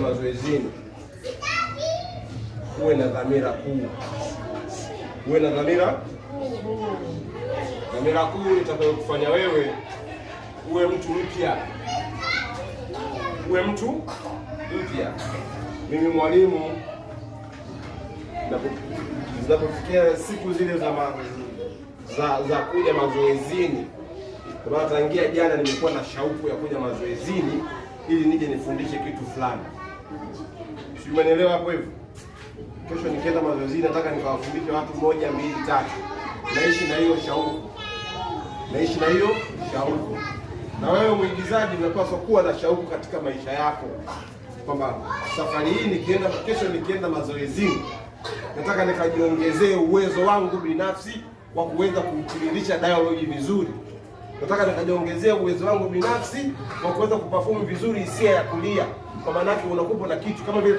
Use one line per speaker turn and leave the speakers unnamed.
mazoezini, uwe na dhamira kuu. Uwe na dhamira kuu itakayokufanya wewe uwe mtu mpya. Mimi mwalimu, zinapofikia siku zile za kuja mazoezini, kwa maana tangia jana nimekuwa na shauku ya kuja mazoezini ili nije nifundishe kitu fulani. Si umeelewa hapo hivyo? Kesho nikienda mazoezini nataka nikawafundishe watu 1, 2, 3. Naishi na hiyo shauku. Na wewe mwigizaji unapaswa kuwa na shauku katika maisha yako, kwamba safari hii kesho nikienda mazoezini nataka nikajiongezee uwezo wangu binafsi wa kuweza kutiririsha dialogue vizuri. Nataka nikajiongezea uwezo wangu binafsi wa kuweza kuperform vizuri hisia ya kulia, kwa maana yake unakupa na kitu kama vile